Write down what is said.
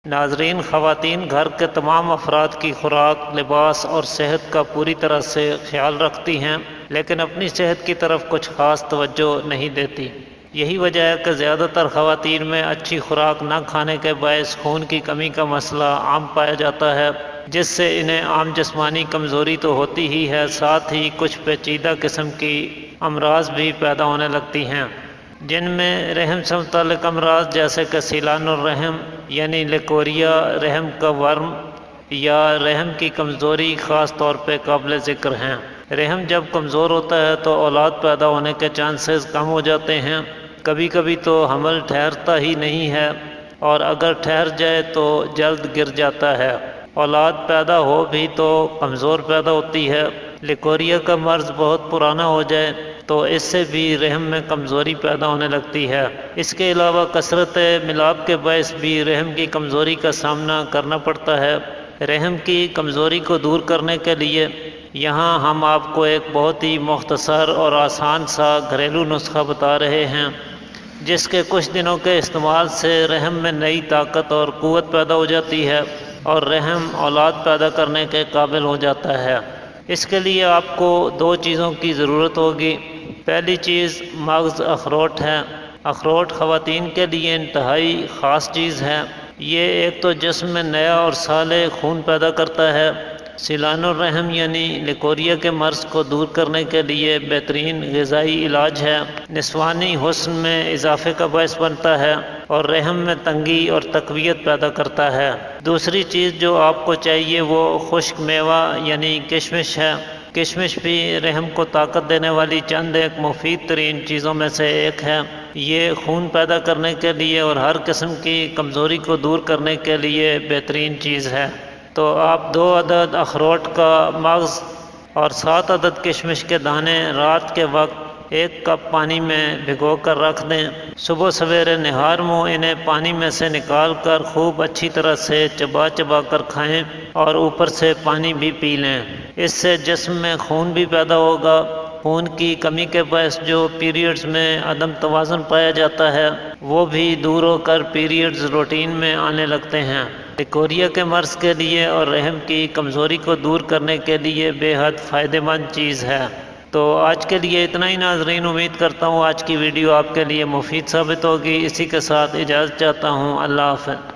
ناظرین، خواتین گھر کے تمام افراد کی خوراک، لباس اور صحت کا پوری طرح سے خیال رکھتی ہیں، لیکن اپنی صحت کی طرف کچھ خاص توجہ نہیں دیتی۔ یہی وجہ ہے کہ زیادہ تر خواتین میں اچھی خوراک نہ کھانے کے باعث خون کی کمی کا مسئلہ عام پایا جاتا ہے، جس سے انہیں عام جسمانی کمزوری تو ہوتی ہی ہے، ساتھ ہی کچھ پیچیدہ قسم کی امراض بھی پیدا ہونے لگتی ہیں، جن میں رحم سے متعلق امراض جیسے کہ سیلان الرحم یعنی لیکوریا، رحم کا ورم یا رحم کی کمزوری خاص طور پہ قابل ذکر ہیں۔ رحم جب کمزور ہوتا ہے تو اولاد پیدا ہونے کے چانسز کم ہو جاتے ہیں، کبھی کبھی تو حمل ٹھہرتا ہی نہیں ہے، اور اگر ٹھہر جائے تو جلد گر جاتا ہے۔ اولاد پیدا ہو بھی تو کمزور پیدا ہوتی ہے۔ لیکوریا کا مرض بہت پرانا ہو جائے تو اس سے بھی رحم میں کمزوری پیدا ہونے لگتی ہے۔ اس کے علاوہ کثرت ملاپ کے باعث بھی رحم کی کمزوری کا سامنا کرنا پڑتا ہے۔ رحم کی کمزوری کو دور کرنے کے لیے یہاں ہم آپ کو ایک بہت ہی مختصر اور آسان سا گھریلو نسخہ بتا رہے ہیں، جس کے کچھ دنوں کے استعمال سے رحم میں نئی طاقت اور قوت پیدا ہو جاتی ہے اور رحم اولاد پیدا کرنے کے قابل ہو جاتا ہے۔ اس کے لیے آپ کو 2 چیزوں کی ضرورت ہوگی۔ پہلی چیز مغز اخروٹ ہے۔ اخروٹ خواتین کے لیے انتہائی خاص چیز ہے۔ یہ ایک تو جسم میں نیا اور صالح خون پیدا کرتا ہے، سیلان الرحم یعنی لیکوریا کے مرض کو دور کرنے کے لیے بہترین غذائی علاج ہے، نسوانی حسن میں اضافے کا باعث بنتا ہے اور رحم میں تنگی اور تقویت پیدا کرتا ہے۔ دوسری چیز جو آپ کو چاہیے وہ خشک میوہ یعنی کشمش ہے۔ کشمش بھی رحم کو طاقت دینے والی چند ایک مفید ترین چیزوں میں سے ایک ہے۔ یہ خون پیدا کرنے کے لیے اور ہر قسم کی کمزوری کو دور کرنے کے لیے بہترین چیز ہے۔ تو آپ 2 عدد اخروٹ کا مغز اور 7 عدد کشمش کے دانے رات کے وقت 1 کپ پانی میں بھگو کر رکھ دیں۔ صبح سویرے نہار منہ انہیں پانی میں سے نکال کر خوب اچھی طرح سے چبا چبا کر کھائیں اور اوپر سے پانی بھی پی لیں۔ اس سے جسم میں خون بھی پیدا ہوگا۔ خون کی کمی کے باعث جو پیریڈز میں عدم توازن پایا جاتا ہے وہ بھی دور ہو کر پیریڈز روٹین میں آنے لگتے ہیں۔ لیکوریا کے مرض کے لیے اور رحم کی کمزوری کو دور کرنے کے لیے بے حد فائدہ مند چیز ہے۔ تو آج کے لیے اتنا ہی ناظرین، امید کرتا ہوں آج کی ویڈیو آپ کے لیے مفید ثابت ہوگی۔ اسی کے ساتھ اجازت چاہتا ہوں۔ اللہ حافظ۔